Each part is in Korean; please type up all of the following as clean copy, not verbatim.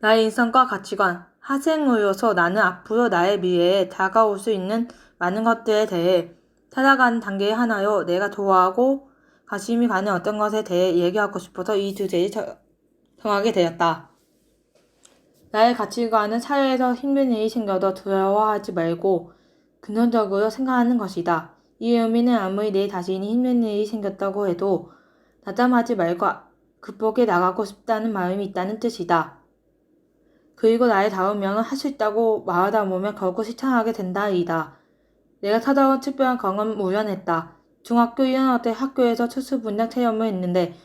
나의 인성과 가치관, 학생으로서 나는 앞으로 나의 미래에 다가올 수 있는 많은 것들에 대해 찾아가는 단계의 하나요. 내가 좋아하고 관심이 가는 어떤 것에 대해 얘기하고 싶어서 이 주제를 정하게 되었다. 나의 가치관은 사회에서 힘든 일이 생겨도 두려워하지 말고 긍정적으로 생각하는 것이다. 이 의미는 아무리 내 자신이 힘든 일이 생겼다고 해도 낙담하지 말고 극복해 나가고 싶다는 마음이 있다는 뜻이다. 그리고 나의 다음 명은 할 수 있다고 말하다 보면 결국 실천하게 된다이다. 내가 찾아온 특별한 경험은 우연했다. 중학교 1학년 때 학교에서 특수분장 체험을 했는데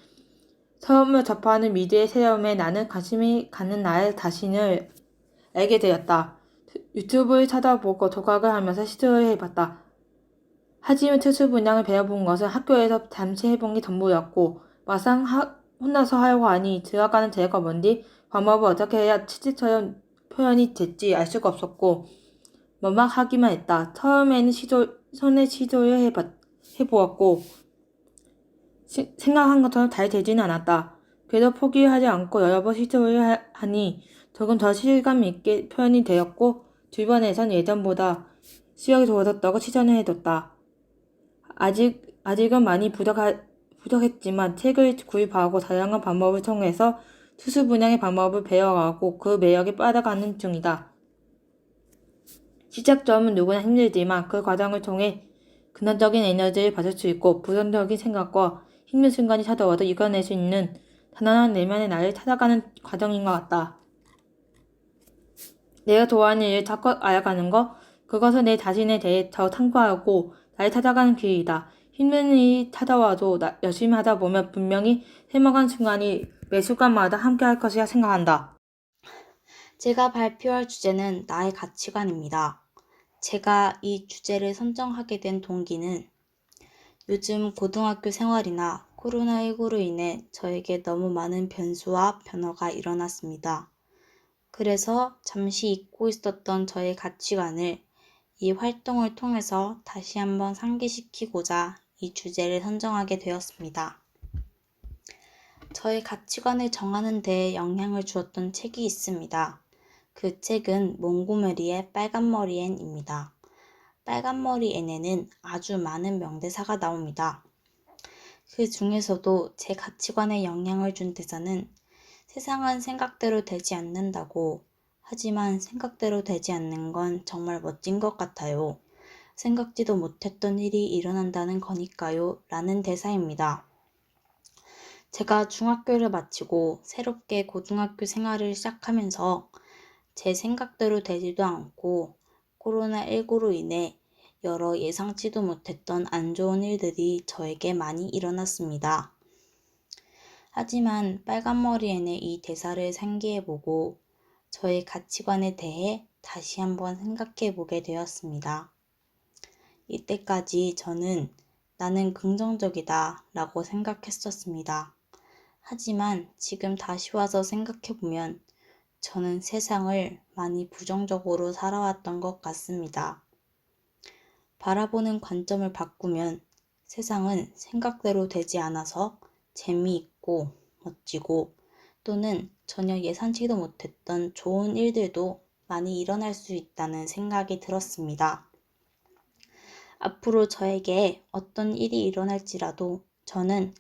처음으로 접하는 미디어의 체험에 나는 관심이 가는 나의 자신을 알게 되었다. 유튜브를 찾아보고 조각을 하면서 시도를 해봤다. 하지만 특수분장을 배워본 것은 학교에서 잠시 해본 게 전부였고 막상 혼자서 하려고 하니 들어가는 재료가 뭔지 방법을 어떻게 해야 치즈처럼 표현이 될지 알 수가 없었고 뭐만 하기만 했다. 처음에는 손에 시도를 해보았고 생각한 것처럼 잘 되지는 않았다. 그래도 포기하지 않고 여러 번 시도를 하니 조금 더 실감 있게 표현이 되었고 주변에선 예전보다 실력이 좋아졌다고 칭찬을 해줬다. 아직은 많이 부족했지만 책을 구입하고 다양한 방법을 통해서 투수 분양의 방법을 배워가고 그 매력에 빠져가는 중이다. 시작점은 누구나 힘들지만 그 과정을 통해 근원적인 에너지를 받을 수 있고 부정적인 생각과 힘든 순간이 찾아와도 이겨낼 수 있는 단단한 내면의 나를 찾아가는 과정인 것 같다. 내가 좋아하는 일을 찾고 알아가는 것, 그것은 내 자신에 대해 더 탐구하고 나를 찾아가는 길이다. 힘든 일이 찾아와도 열심히 하다 보면 분명히 해먹은 순간이 매 순간마다 함께할 것이라 생각한다. 제가 발표할 주제는 나의 가치관입니다. 제가 이 주제를 선정하게 된 동기는 요즘 고등학교 생활이나 코로나19로 인해 저에게 너무 많은 변수와 변화가 일어났습니다. 그래서 잠시 잊고 있었던 저의 가치관을 이 활동을 통해서 다시 한번 상기시키고자 이 주제를 선정하게 되었습니다. 저의 가치관을 정하는 데 영향을 주었던 책이 있습니다. 그 책은 몽고메리의 빨간머리 앤입니다. 빨간머리 앤에는 아주 많은 명대사가 나옵니다. 그 중에서도 제 가치관에 영향을 준 대사는 세상은 생각대로 되지 않는다고, 하지만 생각대로 되지 않는 건 정말 멋진 것 같아요. 생각지도 못했던 일이 일어난다는 거니까요. 라는 대사입니다. 제가 중학교를 마치고 새롭게 고등학교 생활을 시작하면서 제 생각대로 되지도 않고 코로나19로 인해 여러 예상치도 못했던 안 좋은 일들이 저에게 많이 일어났습니다. 하지만 빨간머리에는 이 대사를 상기해보고 저의 가치관에 대해 다시 한번 생각해보게 되었습니다. 이때까지 저는 나는 긍정적이다 라고 생각했었습니다. 하지만 지금 다시 와서 생각해보면 저는 세상을 많이 부정적으로 살아왔던 것 같습니다. 바라보는 관점을 바꾸면 세상은 생각대로 되지 않아서 재미있고 멋지고 또는 전혀 예상치도 못했던 좋은 일들도 많이 일어날 수 있다는 생각이 들었습니다. 앞으로 저에게 어떤 일이 일어날지라도 저는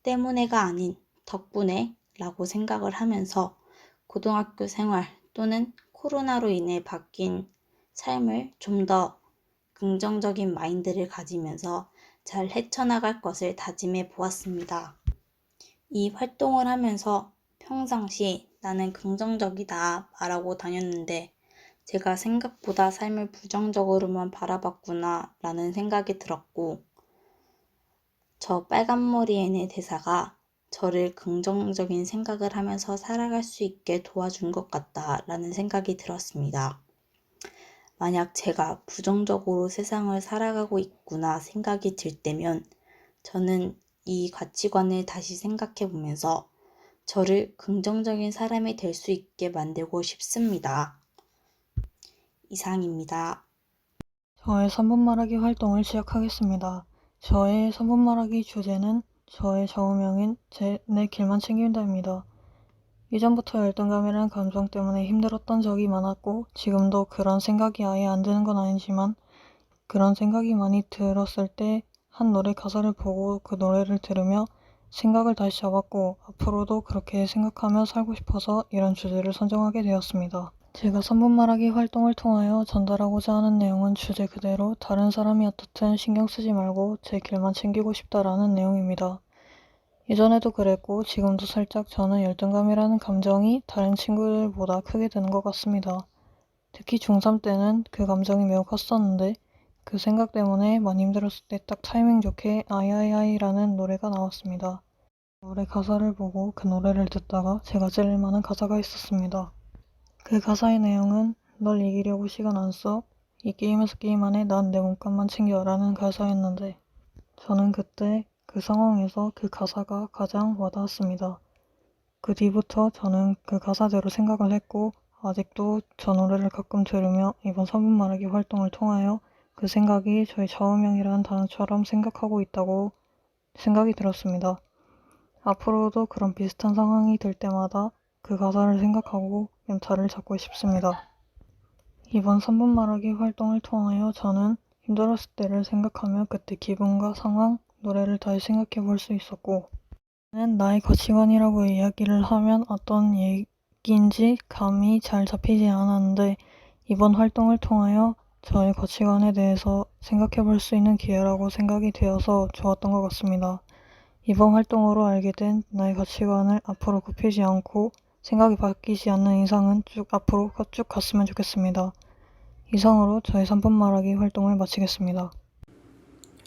때문에가 아닌 덕분에 라고 생각을 하면서 고등학교 생활 또는 코로나로 인해 바뀐 삶을 좀 더 긍정적인 마인드를 가지면서 잘 헤쳐나갈 것을 다짐해 보았습니다. 이 활동을 하면서 평상시 나는 긍정적이다 말하고 다녔는데 제가 생각보다 삶을 부정적으로만 바라봤구나 라는 생각이 들었고 저 빨간머리앤의 대사가 저를 긍정적인 생각을 하면서 살아갈 수 있게 도와준 것 같다라는 생각이 들었습니다. 만약 제가 부정적으로 세상을 살아가고 있구나 생각이 들 때면 저는 이 가치관을 다시 생각해 보면서 저를 긍정적인 사람이 될 수 있게 만들고 싶습니다. 이상입니다. 저의 3분 말하기 활동을 시작하겠습니다. 저의 3분 말하기 주제는 저의 좌우명인 내 길만 챙긴다입니다. 이전부터 열등감이라는 감정 때문에 힘들었던 적이 많았고 지금도 그런 생각이 아예 안 드는 건 아니지만 그런 생각이 많이 들었을 때 한 노래 가사를 보고 그 노래를 들으며 생각을 다시 잡았고 앞으로도 그렇게 생각하며 살고 싶어서 이런 주제를 선정하게 되었습니다. 제가 3분 말하기 활동을 통하여 전달하고자 하는 내용은 주제 그대로 다른 사람이 어떻든 신경 쓰지 말고 제 길만 챙기고 싶다라는 내용입니다. 예전에도 그랬고 지금도 살짝 저는 열등감이라는 감정이 다른 친구들보다 크게 드는 것 같습니다. 특히 중3 때는 그 감정이 매우 컸었는데 그 생각 때문에 많이 힘들었을 때 딱 타이밍 좋게 아이아이아이라는 노래가 나왔습니다. 노래 가사를 보고 그 노래를 듣다가 제가 찔릴 만한 가사가 있었습니다. 그 가사의 내용은 널 이기려고 시간 안 써. 이 게임에서 게임하네. 난 내 몸값만 챙겨라는 가사였는데 저는 그때 그 상황에서 그 가사가 가장 와닿았습니다. 그 뒤부터 저는 그 가사대로 생각을 했고 아직도 저 노래를 가끔 들으며 이번 3분 말하기 활동을 통하여 그 생각이 저의 좌우명이라는 단어처럼 생각하고 있다고 생각이 들었습니다. 앞으로도 그런 비슷한 상황이 들 때마다 그 가사를 생각하고 멘탈을 잡고 싶습니다. 이번 3분 말하기 활동을 통하여 저는 힘들었을 때를 생각하며 그때 기분과 상황, 노래를 다시 생각해 볼 수 있었고 나의 가치관이라고 이야기를 하면 어떤 얘기인지 감이 잘 잡히지 않았는데 이번 활동을 통하여 저의 가치관에 대해서 생각해 볼 수 있는 기회라고 생각이 되어서 좋았던 것 같습니다. 이번 활동으로 알게 된 나의 가치관을 앞으로 굽히지 않고 생각이 바뀌지 않는 이상은 쭉 앞으로 쭉 갔으면 좋겠습니다. 이상으로 저의 3분 말하기 활동을 마치겠습니다.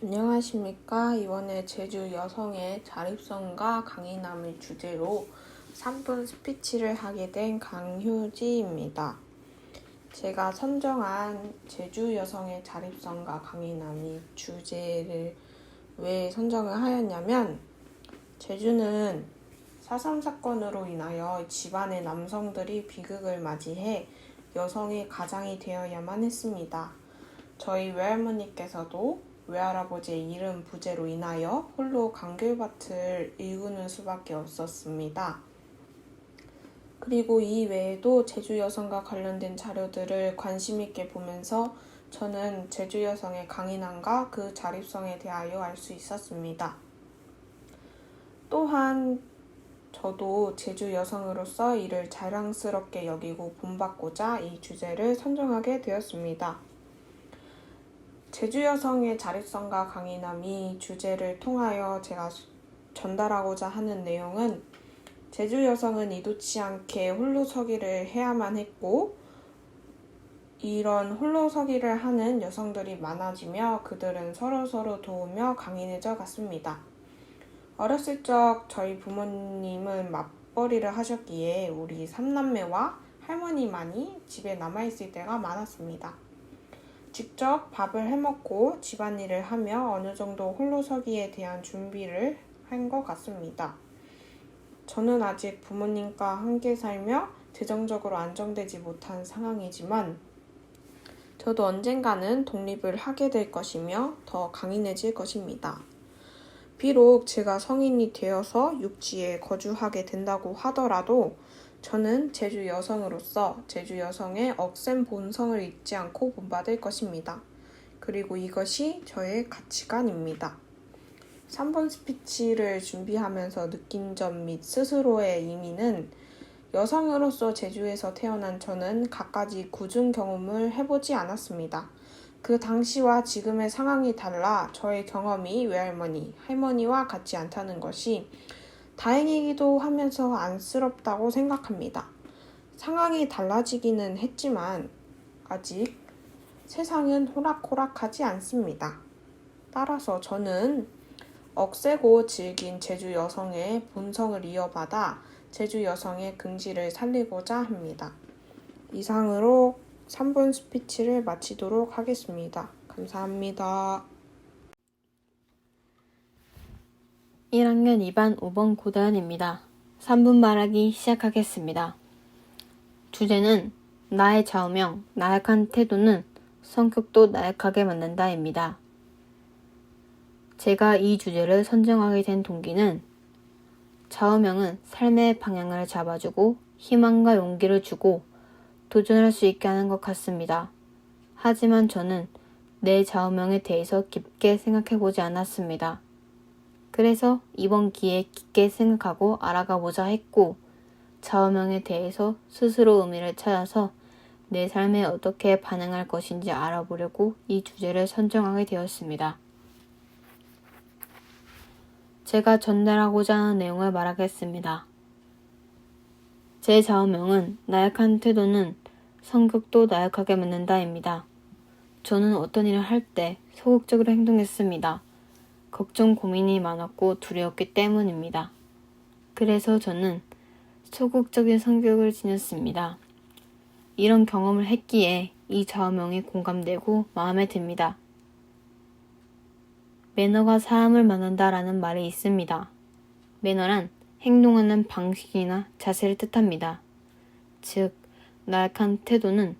안녕하십니까. 이번에 제주 여성의 자립성과 강인함을 주제로 3분 스피치를 하게 된 강효지입니다. 제가 선정한 제주 여성의 자립성과 강인함이 주제를 왜 선정을 하였냐면 제주는 4.3 사건으로 인하여 집안의 남성들이 비극을 맞이해 여성의 가장이 되어야만 했습니다. 저희 외할머니께서도 외할아버지의 이름 부재로 인하여 홀로 강귤밭을 일구는 수밖에 없었습니다. 그리고 이 외에도 제주 여성과 관련된 자료들을 관심 있게 보면서 저는 제주 여성의 강인함과 그 자립성에 대하여 알 수 있었습니다. 또한 저도 제주 여성으로서 이를 자랑스럽게 여기고 본받고자 이 주제를 선정하게 되었습니다. 제주 여성의 자립성과 강인함이 주제를 통하여 제가 전달하고자 하는 내용은 제주 여성은 이도치 않게 홀로서기를 해야만 했고 이런 홀로서기를 하는 여성들이 많아지며 그들은 서로서로 도우며 강인해져 갔습니다. 어렸을 적 저희 부모님은 맞벌이를 하셨기에 우리 3남매와 할머니만이 집에 남아있을 때가 많았습니다. 직접 밥을 해먹고 집안일을 하며 어느 정도 홀로서기에 대한 준비를 한 것 같습니다. 저는 아직 부모님과 함께 살며 재정적으로 안정되지 못한 상황이지만 저도 언젠가는 독립을 하게 될 것이며 더 강인해질 것입니다. 비록 제가 성인이 되어서 육지에 거주하게 된다고 하더라도 저는 제주 여성으로서 제주 여성의 억센 본성을 잊지 않고 본받을 것입니다. 그리고 이것이 저의 가치관입니다. 3번 스피치를 준비하면서 느낀 점 및 스스로의 의미는 여성으로서 제주에서 태어난 저는 갖가지 굳은 경험을 해보지 않았습니다. 그 당시와 지금의 상황이 달라 저의 경험이 외할머니, 할머니와 같지 않다는 것이 다행이기도 하면서 안쓰럽다고 생각합니다. 상황이 달라지기는 했지만 아직 세상은 호락호락하지 않습니다. 따라서 저는 억세고 질긴 제주 여성의 본성을 이어받아 제주 여성의 긍지를 살리고자 합니다. 이상으로 3분 스피치를 마치도록 하겠습니다. 감사합니다. 1학년 2반 5번 고다은입니다. 3분 말하기 시작하겠습니다. 주제는 나의 좌우명, 나약한 태도는 성격도 나약하게 만든다입니다. 제가 이 주제를 선정하게 된 동기는 좌우명은 삶의 방향을 잡아주고 희망과 용기를 주고 도전할 수 있게 하는 것 같습니다. 하지만 저는 내 좌우명에 대해서 깊게 생각해보지 않았습니다. 그래서 이번 기회에 깊게 생각하고 알아가보자 했고, 좌우명에 대해서 스스로 의미를 찾아서 내 삶에 어떻게 반응할 것인지 알아보려고 이 주제를 선정하게 되었습니다. 제가 전달하고자 하는 내용을 말하겠습니다. 제 좌우명은 나약한 태도는 성격도 나약하게 만든다입니다. 저는 어떤 일을 할 때 소극적으로 행동했습니다. 걱정 고민이 많았고 두려웠기 때문입니다. 그래서 저는 소극적인 성격을 지녔습니다. 이런 경험을 했기에 이 좌우명이 공감되고 마음에 듭니다. 매너가 사람을 만든다라는 말이 있습니다. 매너란 행동하는 방식이나 자세를 뜻합니다. 즉, 나약한 태도는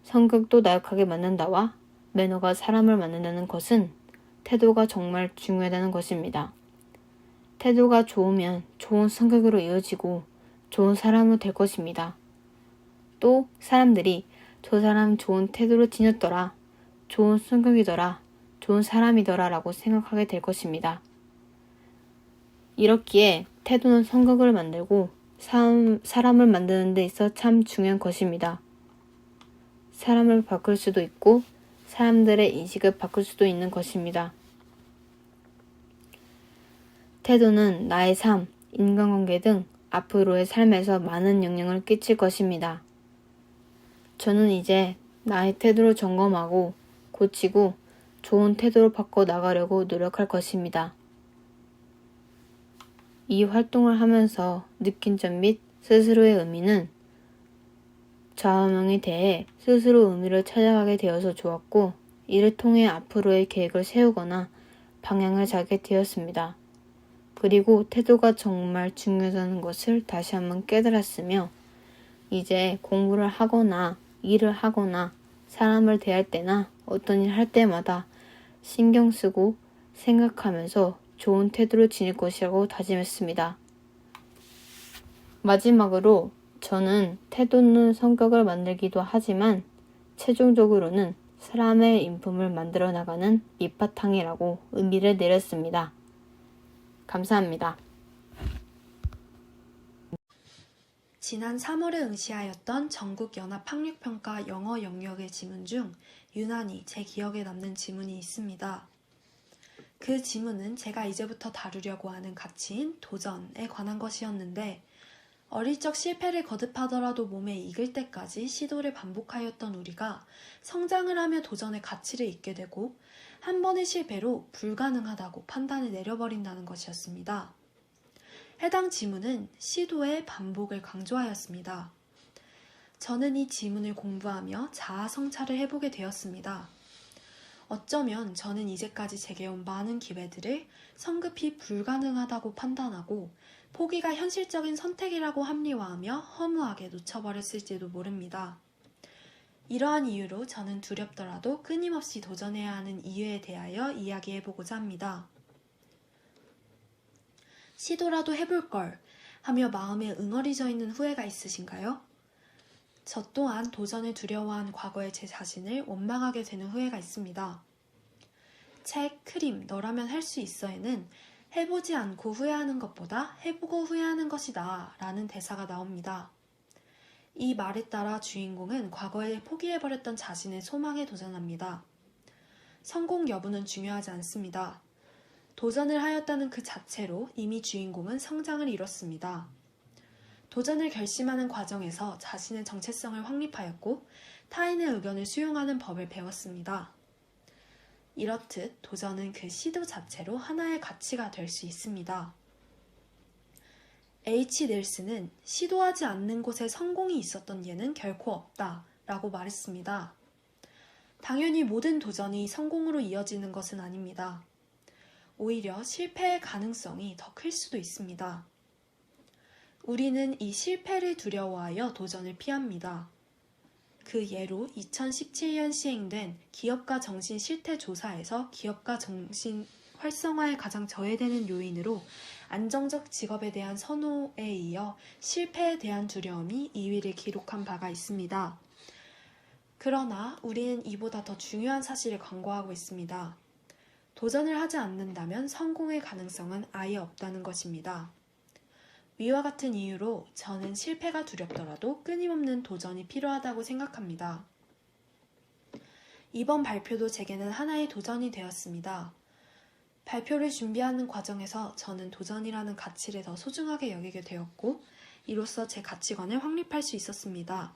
성격도 나약하게 만든다와 매너가 사람을 만든다는 것은 태도가 정말 중요하다는 것입니다. 태도가 좋으면 좋은 성격으로 이어지고 좋은 사람으로 될 것입니다. 또 사람들이 저 사람 좋은 태도를 지녔더라, 좋은 성격이더라, 좋은 사람이더라 라고 생각하게 될 것입니다. 이렇기에 태도는 성격을 만들고 사람을 만드는 데 있어 참 중요한 것입니다. 사람을 바꿀 수도 있고 사람들의 인식을 바꿀 수도 있는 것입니다. 태도는 나의 삶, 인간관계 등 앞으로의 삶에서 많은 영향을 끼칠 것입니다. 저는 이제 나의 태도를 점검하고 고치고 좋은 태도로 바꿔 나가려고 노력할 것입니다. 이 활동을 하면서 느낀 점 및 스스로의 의미는 좌우명에 대해 스스로 의미를 찾아가게 되어서 좋았고, 이를 통해 앞으로의 계획을 세우거나 방향을 잡게 되었습니다. 그리고 태도가 정말 중요하다는 것을 다시 한번 깨달았으며, 이제 공부를 하거나 일을 하거나 사람을 대할 때나 어떤 일 할 때마다 신경 쓰고 생각하면서 좋은 태도를 지닐 것이라고 다짐했습니다. 마지막으로 저는 태도는 성격을 만들기도 하지만 최종적으로는 사람의 인품을 만들어 나가는 밑바탕이라고 의미를 내렸습니다. 감사합니다. 지난 3월에 응시하였던 전국연합학력평가 영어 영역의 지문 중 유난히 제 기억에 남는 지문이 있습니다. 그 지문은 제가 이제부터 다루려고 하는 가치인 도전에 관한 것이었는데, 어릴 적 실패를 거듭하더라도 몸에 익을 때까지 시도를 반복하였던 우리가 성장을 하며 도전의 가치를 잊게 되고 한 번의 실패로 불가능하다고 판단을 내려버린다는 것이었습니다. 해당 지문은 시도의 반복을 강조하였습니다. 저는 이 지문을 공부하며 자아 성찰을 해보게 되었습니다. 어쩌면 저는 이제까지 제게 온 많은 기회들을 성급히 불가능하다고 판단하고 포기가 현실적인 선택이라고 합리화하며 허무하게 놓쳐버렸을지도 모릅니다. 이러한 이유로 저는 두렵더라도 끊임없이 도전해야 하는 이유에 대하여 이야기해보고자 합니다. 시도라도 해볼걸 하며 마음에 응어리져 있는 후회가 있으신가요? 저 또한 도전을 두려워한 과거의 제 자신을 원망하게 되는 후회가 있습니다. 책 크림 너라면 할 수 있어에는 해보지 않고 후회하는 것보다 해보고 후회하는 것이다 라는 대사가 나옵니다. 이 말에 따라 주인공은 과거에 포기해버렸던 자신의 소망에 도전합니다. 성공 여부는 중요하지 않습니다. 도전을 하였다는 그 자체로 이미 주인공은 성장을 이뤘습니다. 도전을 결심하는 과정에서 자신의 정체성을 확립하였고 타인의 의견을 수용하는 법을 배웠습니다. 이렇듯 도전은 그 시도 자체로 하나의 가치가 될 수 있습니다. H. 넬슨은 시도하지 않는 곳에 성공이 있었던 예는 결코 없다 라고 말했습니다. 당연히 모든 도전이 성공으로 이어지는 것은 아닙니다. 오히려 실패의 가능성이 더 클 수도 있습니다. 우리는 이 실패를 두려워하여 도전을 피합니다. 그 예로 2017년 시행된 기업가 정신 실태 조사에서 기업가 정신 활성화에 가장 저해되는 요인으로 안정적 직업에 대한 선호에 이어 실패에 대한 두려움이 2위를 기록한 바가 있습니다. 그러나 우리는 이보다 더 중요한 사실을 간과하고 있습니다. 도전을 하지 않는다면 성공의 가능성은 아예 없다는 것입니다. 위와 같은 이유로 저는 실패가 두렵더라도 끊임없는 도전이 필요하다고 생각합니다. 이번 발표도 제게는 하나의 도전이 되었습니다. 발표를 준비하는 과정에서 저는 도전이라는 가치를 더 소중하게 여기게 되었고, 이로써 제 가치관을 확립할 수 있었습니다.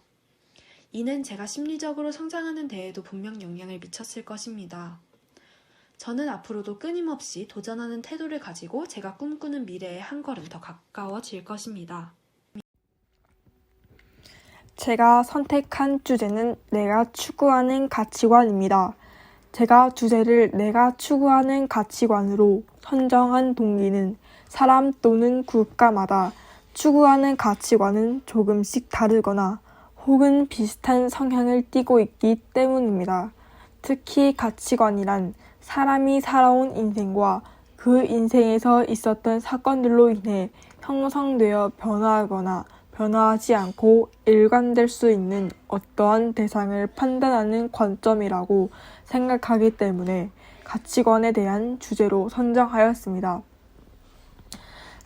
이는 제가 심리적으로 성장하는 데에도 분명 영향을 미쳤을 것입니다. 저는 앞으로도 끊임없이 도전하는 태도를 가지고 제가 꿈꾸는 미래에 한 걸음 더 가까워질 것입니다. 제가 선택한 주제는 내가 추구하는 가치관입니다. 제가 주제를 내가 추구하는 가치관으로 선정한 동기는 사람 또는 국가마다 추구하는 가치관은 조금씩 다르거나 혹은 비슷한 성향을 띠고 있기 때문입니다. 특히 가치관이란 사람이 살아온 인생과 그 인생에서 있었던 사건들로 인해 형성되어 변화하거나 변화하지 않고 일관될 수 있는 어떠한 대상을 판단하는 관점이라고 생각하기 때문에 가치관에 대한 주제로 선정하였습니다.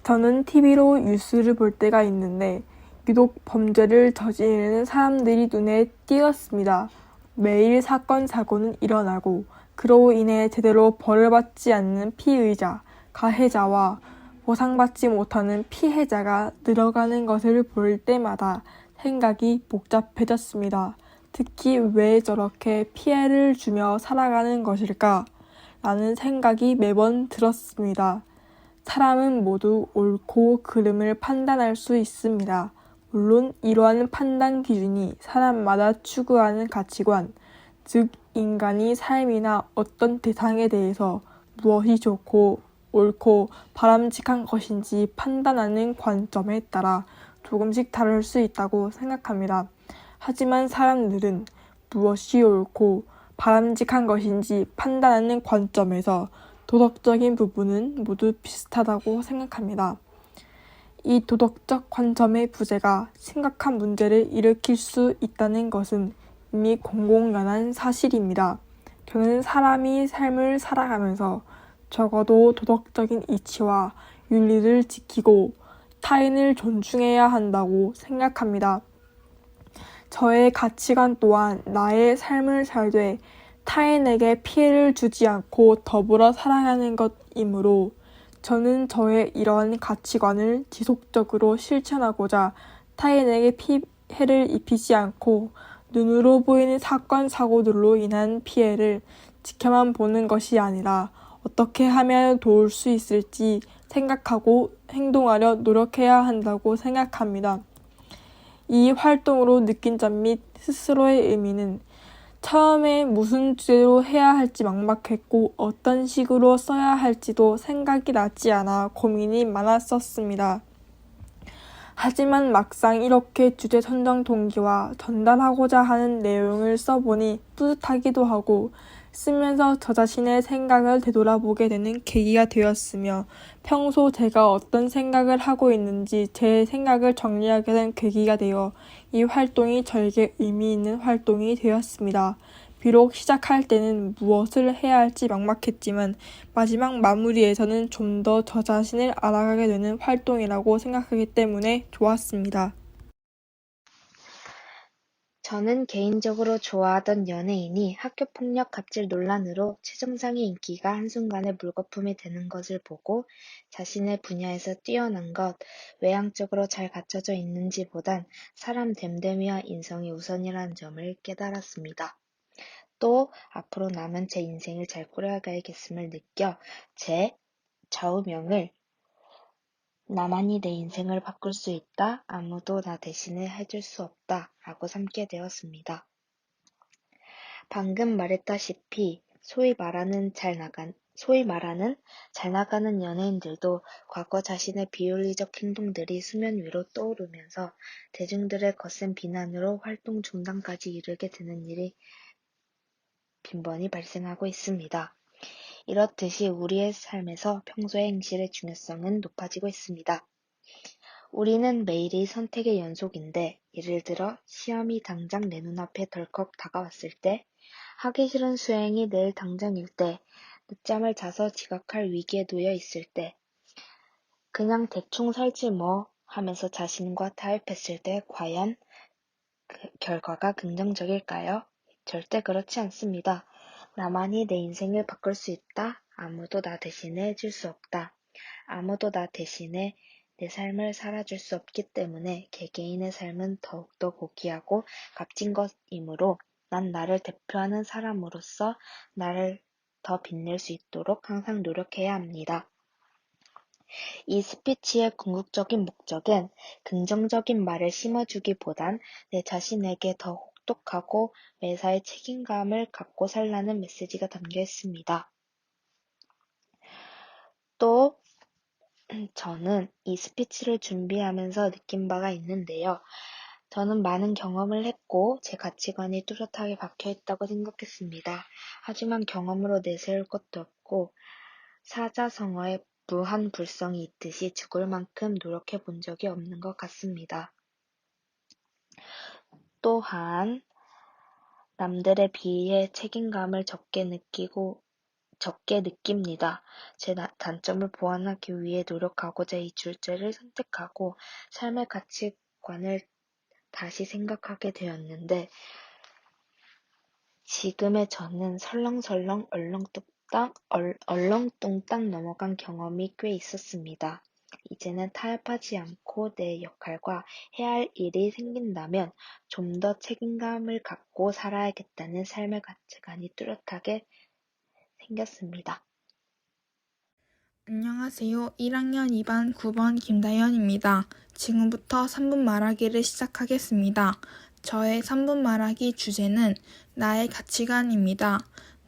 저는 TV로 뉴스를 볼 때가 있는데 유독 범죄를 저지르는 사람들이 눈에 띄었습니다. 매일 사건, 사고는 일어나고 그로 인해 제대로 벌을 받지 않는 피의자, 가해자와 보상받지 못하는 피해자가 늘어가는 것을 볼 때마다 생각이 복잡해졌습니다. 특히 왜 저렇게 피해를 주며 살아가는 것일까? 라는 생각이 매번 들었습니다. 사람은 모두 옳고 그름을 판단할 수 있습니다. 물론 이러한 판단 기준이 사람마다 추구하는 가치관, 즉 인간이 삶이나 어떤 대상에 대해서 무엇이 좋고 옳고 바람직한 것인지 판단하는 관점에 따라 조금씩 다를 수 있다고 생각합니다. 하지만 사람들은 무엇이 옳고 바람직한 것인지 판단하는 관점에서 도덕적인 부분은 모두 비슷하다고 생각합니다. 이 도덕적 관점의 부재가 심각한 문제를 일으킬 수 있다는 것은 이미 공공연한 사실입니다. 저는 사람이 삶을 살아가면서 적어도 도덕적인 이치와 윤리를 지키고 타인을 존중해야 한다고 생각합니다. 저의 가치관 또한 나의 삶을 살되 타인에게 피해를 주지 않고 더불어 살아가는 것이므로 저는 저의 이러한 가치관을 지속적으로 실천하고자 타인에게 피해를 입히지 않고 눈으로 보이는 사건, 사고들로 인한 피해를 지켜만 보는 것이 아니라 어떻게 하면 도울 수 있을지 생각하고 행동하려 노력해야 한다고 생각합니다. 이 활동으로 느낀 점 및 스스로의 의미는 처음에 무슨 주제로 해야 할지 막막했고 어떤 식으로 써야 할지도 생각이 나지 않아 고민이 많았었습니다. 하지만 막상 이렇게 주제 선정 동기와 전달하고자 하는 내용을 써보니 뿌듯하기도 하고 쓰면서 저 자신의 생각을 되돌아보게 되는 계기가 되었으며 평소 제가 어떤 생각을 하고 있는지 제 생각을 정리하게 된 계기가 되어 이 활동이 저에게 의미 있는 활동이 되었습니다. 비록 시작할 때는 무엇을 해야 할지 막막했지만 마지막 마무리에서는 좀 더 저 자신을 알아가게 되는 활동이라고 생각하기 때문에 좋았습니다. 저는 개인적으로 좋아하던 연예인이 학교폭력 갑질 논란으로 최정상의 인기가 한순간에 물거품이 되는 것을 보고 자신의 분야에서 뛰어난 것, 외향적으로 잘 갖춰져 있는지보단 사람 됨됨이와 인성이 우선이라는 점을 깨달았습니다. 또 앞으로 남은 제 인생을 잘 꾸려가야겠음을 느껴 제 좌우명을 나만이 내 인생을 바꿀 수 있다. 아무도 나 대신에 해줄 수 없다. 라고 삼게 되었습니다. 방금 말했다시피 소위 말하는 잘 나가는 연예인들도 과거 자신의 비윤리적 행동들이 수면 위로 떠오르면서 대중들의 거센 비난으로 활동 중단까지 이르게 되는 일이 빈번히 발생하고 있습니다. 이렇듯이 우리의 삶에서 평소의 행실의 중요성은 높아지고 있습니다. 우리는 매일이 선택의 연속인데, 예를 들어 시험이 당장 내 눈앞에 덜컥 다가왔을 때, 하기 싫은 수행이 내일 당장일 때, 늦잠을 자서 지각할 위기에 놓여 있을 때, 그냥 대충 살지 뭐 하면서 자신과 타협했을 때 과연 결과가 긍정적일까요? 절대 그렇지 않습니다. 나만이 내 인생을 바꿀 수 있다. 아무도 나 대신에 해줄 수 없다. 아무도 나 대신에 내 삶을 살아줄 수 없기 때문에 개개인의 삶은 더욱더 고귀하고 값진 것이므로 난 나를 대표하는 사람으로서 나를 더 빛낼 수 있도록 항상 노력해야 합니다. 이 스피치의 궁극적인 목적은 긍정적인 말을 심어주기보단 내 자신에게 더 혹독하고 매사에 책임감을 갖고 살라는 메시지가 담겨 있습니다. 또 저는 이 스피치를 준비하면서 느낀 바가 있는데요. 저는 많은 경험을 했고 제 가치관이 뚜렷하게 박혀있다고 생각했습니다. 하지만 경험으로 내세울 것도 없고 사자성어에 무한불성이 있듯이 죽을 만큼 노력해 본 적이 없는 것 같습니다. 또한 남들에 비해 책임감을 적게 느낍니다. 제 단점을 보완하기 위해 노력하고자 이 주제를 선택하고 삶의 가치관을 다시 생각하게 되었는데 지금의 저는 설렁설렁 얼렁뚱땅 넘어간 경험이 꽤 있었습니다. 이제는 타협하지 않고 내 역할과 해야 할 일이 생긴다면 좀 더 책임감을 갖고 살아야겠다는 삶의 가치관이 뚜렷하게 생겼습니다. 안녕하세요. 1학년 2반 9번 김다현입니다. 지금부터 3분 말하기를 시작하겠습니다. 저의 3분 말하기 주제는 나의 가치관입니다.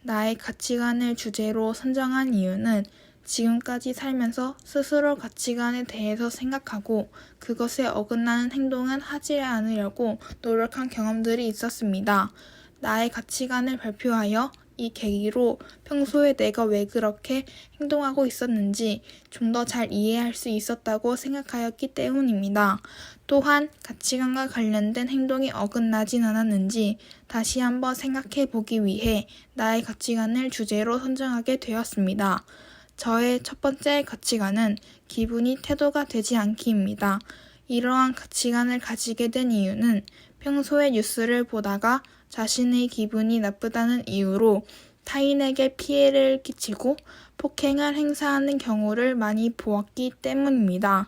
나의 가치관을 주제로 선정한 이유는 지금까지 살면서 스스로 가치관에 대해서 생각하고 그것에 어긋나는 행동은 하지 않으려고 노력한 경험들이 있었습니다. 나의 가치관을 발표하여 이 계기로 평소에 내가 왜 그렇게 행동하고 있었는지 좀 더 잘 이해할 수 있었다고 생각하였기 때문입니다. 또한 가치관과 관련된 행동이 어긋나진 않았는지 다시 한번 생각해 보기 위해 나의 가치관을 주제로 선정하게 되었습니다. 저의 첫 번째 가치관은 기분이 태도가 되지 않기입니다. 이러한 가치관을 가지게 된 이유는 평소에 뉴스를 보다가 자신의 기분이 나쁘다는 이유로 타인에게 피해를 끼치고 폭행을 행사하는 경우를 많이 보았기 때문입니다.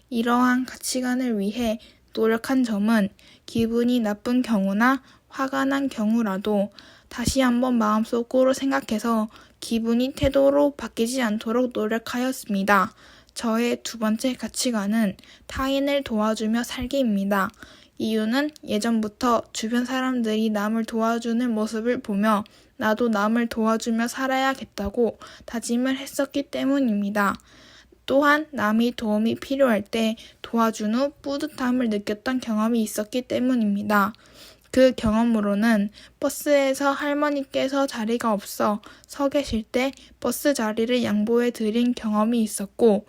이러한 가치관을 위해 노력한 점은 기분이 나쁜 경우나 화가 난 경우라도 다시 한번 마음속으로 생각해서 기분이 태도로 바뀌지 않도록 노력하였습니다. 저의 두 번째 가치관은 타인을 도와주며 살기입니다. 이유는 예전부터 주변 사람들이 남을 도와주는 모습을 보며 나도 남을 도와주며 살아야겠다고 다짐을 했었기 때문입니다. 또한 남이 도움이 필요할 때 도와준 후 뿌듯함을 느꼈던 경험이 있었기 때문입니다. 그 경험으로는 버스에서 할머니께서 자리가 없어 서 계실 때 버스 자리를 양보해 드린 경험이 있었고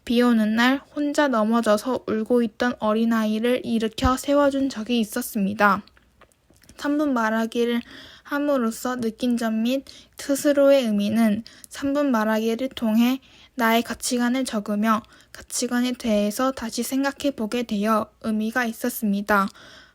비 오는 날 혼자 넘어져서 울고 있던 어린아이를 일으켜 세워준 적이 있었습니다. 3분 말하기를 함으로써 느낀 점 및 스스로의 의미는 3분 말하기를 통해 나의 가치관을 적으며 가치관에 대해서 다시 생각해 보게 되어 의미가 있었습니다.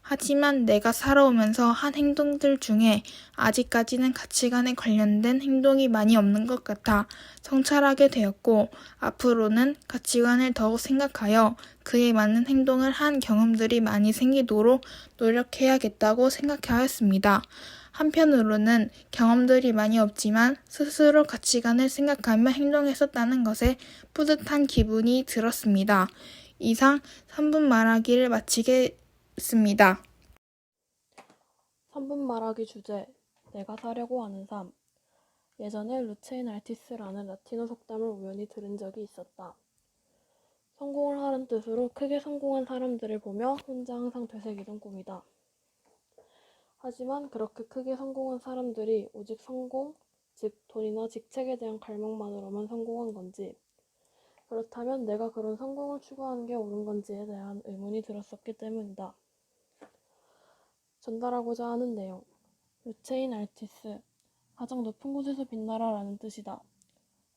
하지만 내가 살아오면서 한 행동들 중에 아직까지는 가치관에 관련된 행동이 많이 없는 것 같아 성찰하게 되었고 앞으로는 가치관을 더욱 생각하여 그에 맞는 행동을 한 경험들이 많이 생기도록 노력해야겠다고 생각하였습니다. 한편으로는 경험들이 많이 없지만 스스로 가치관을 생각하며 행동했었다는 것에 뿌듯한 기분이 들었습니다. 이상 3분 말하기를 마치겠습니다. 3분 말하기 주제, 내가 사려고 하는 삶. 예전에 루체인 알티스라는 라틴어 속담을 우연히 들은 적이 있었다. 성공을 하는 뜻으로 크게 성공한 사람들을 보며 혼자 항상 되새기던 꿈이다. 하지만 그렇게 크게 성공한 사람들이 오직 성공, 즉 돈이나 직책에 대한 갈망만으로만 성공한 건지, 그렇다면 내가 그런 성공을 추구하는 게 옳은 건지에 대한 의문이 들었었기 때문이다. 전달하고자 하는 내용. 루체인 알티스, 가장 높은 곳에서 빛나라 라는 뜻이다.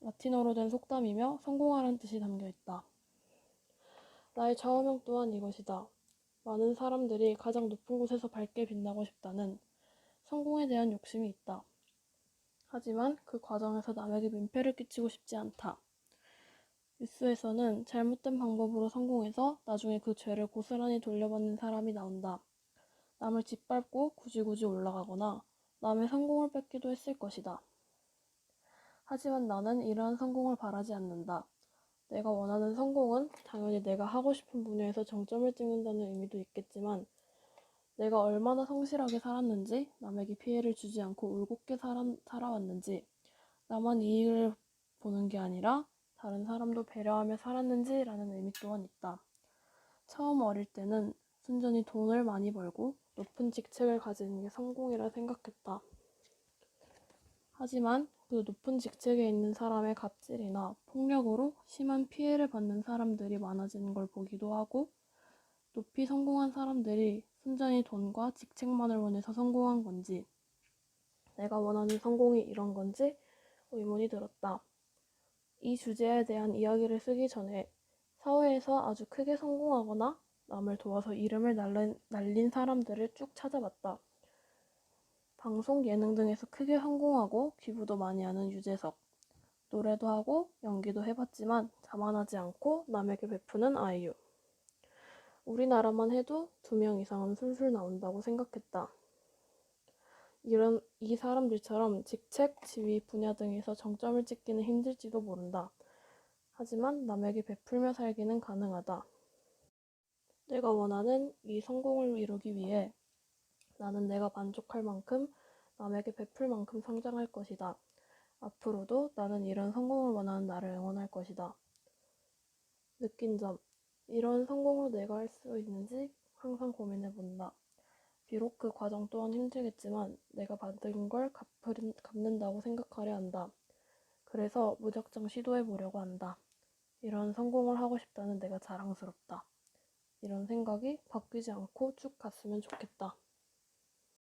라틴어로 된 속담이며 성공하라는 뜻이 담겨있다. 나의 좌우명 또한 이것이다. 많은 사람들이 가장 높은 곳에서 밝게 빛나고 싶다는 성공에 대한 욕심이 있다. 하지만 그 과정에서 남에게 민폐를 끼치고 싶지 않다. 뉴스에서는 잘못된 방법으로 성공해서 나중에 그 죄를 고스란히 돌려받는 사람이 나온다. 남을 짓밟고 굳이 올라가거나 남의 성공을 뺏기도 했을 것이다. 하지만 나는 이러한 성공을 바라지 않는다. 내가 원하는 성공은 당연히 내가 하고 싶은 분야에서 정점을 찍는다는 의미도 있겠지만, 내가 얼마나 성실하게 살았는지, 남에게 피해를 주지 않고 울곧게 살아왔는지, 나만 이익을 보는 게 아니라 다른 사람도 배려하며 살았는지라는 의미 또한 있다. 처음 어릴 때는 순전히 돈을 많이 벌고 높은 직책을 가지는 게 성공이라 생각했다. 하지만 그 높은 직책에 있는 사람의 갑질이나 폭력으로 심한 피해를 받는 사람들이 많아지는 걸 보기도 하고, 높이 성공한 사람들이 순전히 돈과 직책만을 원해서 성공한 건지, 내가 원하는 성공이 이런 건지 의문이 들었다. 이 주제에 대한 이야기를 쓰기 전에 사회에서 아주 크게 성공하거나 남을 도와서 이름을 날린 사람들을 쭉 찾아봤다. 방송, 예능 등에서 크게 성공하고 기부도 많이 하는 유재석. 노래도 하고 연기도 해봤지만 자만하지 않고 남에게 베푸는 아이유. 우리나라만 해도 2명 이상은 술술 나온다고 생각했다. 이 사람들처럼 직책, 지위, 분야 등에서 정점을 찍기는 힘들지도 모른다. 하지만 남에게 베풀며 살기는 가능하다. 내가 원하는 이 성공을 이루기 위해 나는 내가 만족할 만큼, 남에게 베풀 만큼 성장할 것이다. 앞으로도 나는 이런 성공을 원하는 나를 응원할 것이다. 느낀 점. 이런 성공을 내가 할 수 있는지 항상 고민해본다. 비록 그 과정 또한 힘들겠지만 내가 받은 걸 갚는다고 생각하려 한다. 그래서 무작정 시도해보려고 한다. 이런 성공을 하고 싶다는 내가 자랑스럽다. 이런 생각이 바뀌지 않고 쭉 갔으면 좋겠다.